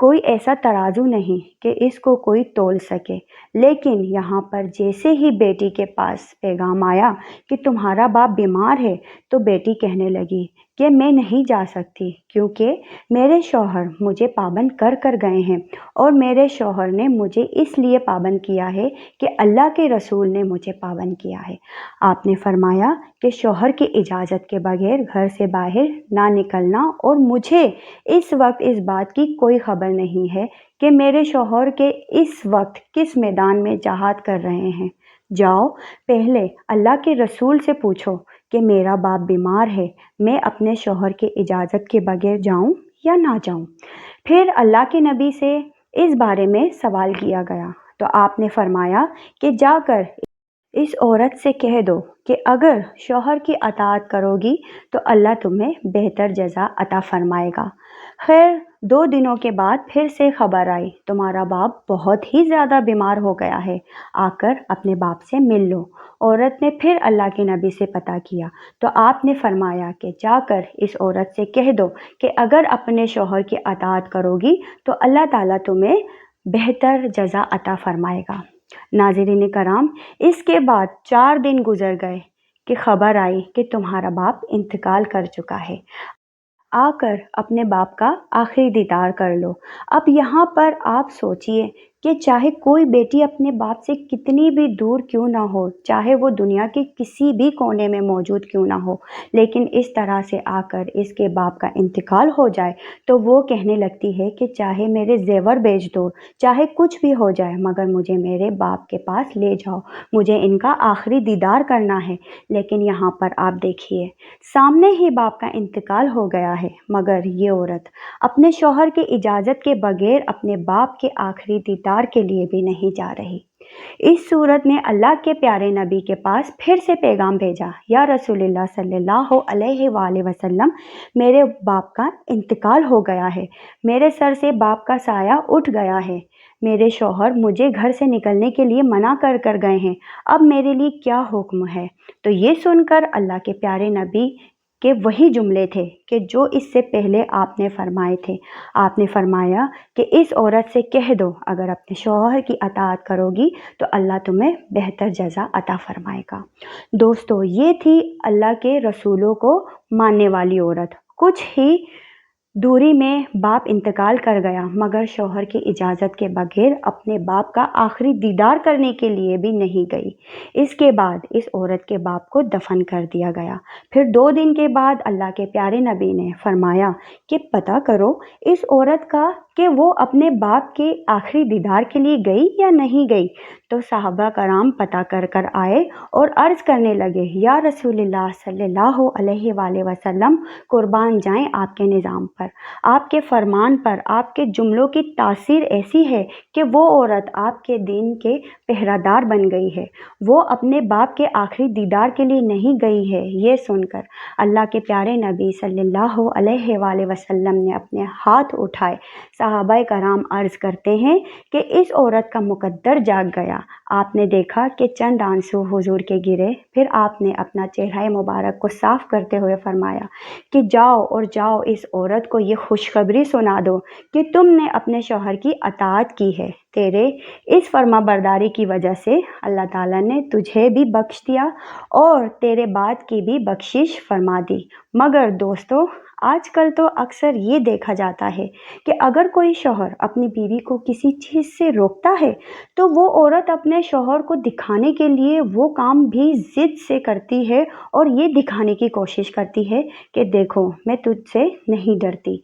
کوئی ایسا ترازو نہیں کہ اس کو کوئی تول سکے۔ لیکن یہاں پر جیسے ہی بیٹی کے پاس پیغام آیا کہ تمہارا باپ بیمار ہے تو بیٹی کہنے لگی کہ میں نہیں جا سکتی کیونکہ میرے شوہر مجھے پابند کر کر گئے ہیں، اور میرے شوہر نے مجھے اس لیے پابند کیا ہے کہ اللہ کے رسول نے مجھے پابند کیا ہے۔ آپ نے فرمایا کہ شوہر کی اجازت کے بغیر گھر سے باہر نہ نکلنا، اور مجھے اس وقت اس بات کی کوئی خبر نہیں ہے کہ میرے شوہر کے اس وقت کس میدان میں جہاد کر رہے ہیں۔ جاؤ پہلے اللہ کے رسول سے پوچھو کہ میرا باپ بیمار ہے، میں اپنے شوہر کی اجازت کے بغیر جاؤں یا نہ جاؤں۔ پھر اللہ کے نبی سے اس بارے میں سوال کیا گیا تو آپ نے فرمایا کہ جا کر اس عورت سے کہہ دو کہ اگر شوہر کی اطاعت کرو گی تو اللہ تمہیں بہتر جزا عطا فرمائے گا۔ خیر 2 دنوں کے بعد پھر سے خبر آئی تمہارا باپ بہت ہی زیادہ بیمار ہو گیا ہے، آ کر اپنے باپ سے مل لو۔ عورت نے پھر اللہ کے نبی سے پتہ کیا تو آپ نے فرمایا کہ جا کر اس عورت سے کہہ دو کہ اگر اپنے شوہر کی اطاعت کرو گی تو اللہ تعالیٰ تمہیں بہتر جزا عطا فرمائے گا۔ ناظرین کرام، اس کے بعد 4 دن گزر گئے کہ خبر آئی کہ تمہارا باپ انتقال کر چکا ہے، آ کر اپنے باپ کا آخری دیدار کر لو۔ اب یہاں پر آپ سوچئے کہ چاہے کوئی بیٹی اپنے باپ سے کتنی بھی دور کیوں نہ ہو، چاہے وہ دنیا کے کسی بھی کونے میں موجود کیوں نہ ہو، لیکن اس طرح سے آ کر اس کے باپ کا انتقال ہو جائے تو وہ کہنے لگتی ہے کہ چاہے میرے زیور بیچ دو، چاہے کچھ بھی ہو جائے، مگر مجھے میرے باپ کے پاس لے جاؤ، مجھے ان کا آخری دیدار کرنا ہے۔ لیکن یہاں پر آپ دیکھیے سامنے ہی باپ کا انتقال ہو گیا ہے، مگر یہ عورت اپنے شوہر کی اجازت کے بغیر اپنے باپ کے آخری دیدار کے لیے بھی نہیں جا رہی۔ اس صورت میں اللہ کے پیارے نبی کے پاس پھر سے پیغام بھیجا، یا رسول اللہ صلی اللہ علیہ وآلہ وسلم، میرے باپ کا انتقال ہو گیا ہے، میرے سر سے باپ کا سایہ اٹھ گیا ہے، میرے شوہر مجھے گھر سے نکلنے کے لیے منع کر کر گئے ہیں، اب میرے لیے کیا حکم ہے؟ تو یہ سن کر اللہ کے پیارے نبی کے وہی جملے تھے کہ جو اس سے پہلے آپ نے فرمائے تھے۔ آپ نے فرمایا کہ اس عورت سے کہہ دو اگر اپنے شوہر کی اطاعت کرو گی تو اللہ تمہیں بہتر جزا عطا فرمائے گا۔ دوستو، یہ تھی اللہ کے رسولوں کو ماننے والی عورت۔ کچھ ہی دوری میں باپ انتقال کر گیا، مگر شوہر کی اجازت کے بغیر اپنے باپ کا آخری دیدار کرنے کے لیے بھی نہیں گئی۔ اس کے بعد اس عورت کے باپ کو دفن کر دیا گیا۔ پھر 2 دن کے بعد اللہ کے پیارے نبی نے فرمایا کہ پتہ کرو اس عورت کا کہ وہ اپنے باپ کے آخری دیدار کے لیے گئی یا نہیں گئی۔ تو صحابہ کرام پتہ کر کر آئے اور عرض کرنے لگے، یا رسول اللہ صلی اللہ علیہ وآلہ وسلم، قربان جائیں آپ کے نظام پر، آپ کے فرمان پر، آپ کے جملوں کی تاثیر ایسی ہے کہ وہ عورت آپ کے دین کے پہرہ دار بن گئی ہے، وہ اپنے باپ کے آخری دیدار کے لیے نہیں گئی ہے۔ یہ سن کر اللہ کے پیارے نبی صلی اللہ علیہ وآلہ وسلم نے اپنے ہاتھ اٹھائے۔ صحابہ کرام عرض کرتے ہیں کہ اس عورت کا مقدر جاگ گیا۔ آپ نے دیکھا کہ چند آنسو حضور کے گرے، پھر آپ نے اپنا چہرہ مبارک کو صاف کرتے ہوئے فرمایا کہ جاؤ اور جاؤ اس عورت کو یہ خوشخبری سنا دو کہ تم نے اپنے شوہر کی اطاعت کی ہے، تیرے اس فرما برداری کی وجہ سے اللہ تعالیٰ نے تجھے بھی بخش دیا اور تیرے بعد کی بھی بخشش فرما دی۔ مگر دوستو، آج کل تو اکثر یہ دیکھا جاتا ہے کہ اگر کوئی شوہر اپنی بیوی کو کسی چیز سے روکتا ہے تو وہ عورت اپنے شوہر کو دکھانے کے لیے وہ کام بھی ضد سے کرتی ہے اور یہ دکھانے کی کوشش کرتی ہے کہ دیکھو میں تجھ سے نہیں ڈرتی۔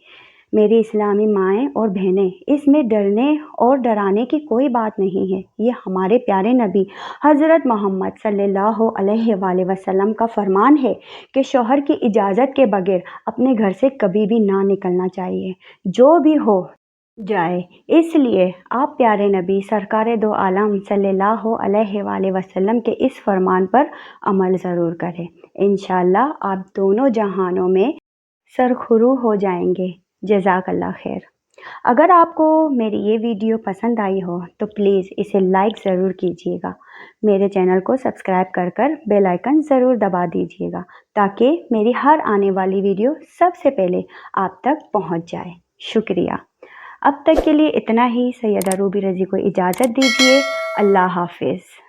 میری اسلامی مائیں اور بہنیں، اس میں ڈرنے اور ڈرانے کی کوئی بات نہیں ہے۔ یہ ہمارے پیارے نبی حضرت محمد صلی اللہ علیہ وآلہ وسلم کا فرمان ہے کہ شوہر کی اجازت کے بغیر اپنے گھر سے کبھی بھی نہ نکلنا چاہیے، جو بھی ہو جائے۔ اس لیے آپ پیارے نبی سرکار دو عالم صلی اللہ علیہ وآلہ وسلم کے اس فرمان پر عمل ضرور کریں۔ انشاءاللہ آپ دونوں جہانوں میں سرخرو ہو جائیں گے۔ جزاک اللہ خیر۔ اگر آپ کو میری یہ ویڈیو پسند آئی ہو تو پلیز اسے لائک ضرور کیجیے گا، میرے چینل کو سبسکرائب کر کر بیل آئیکن ضرور دبا دیجیے گا تاکہ میری ہر آنے والی ویڈیو سب سے پہلے آپ تک پہنچ جائے۔ شکریہ۔ اب تک کے لیے اتنا ہی، سیدہ روبی رضی کو اجازت دیجیے، اللہ حافظ۔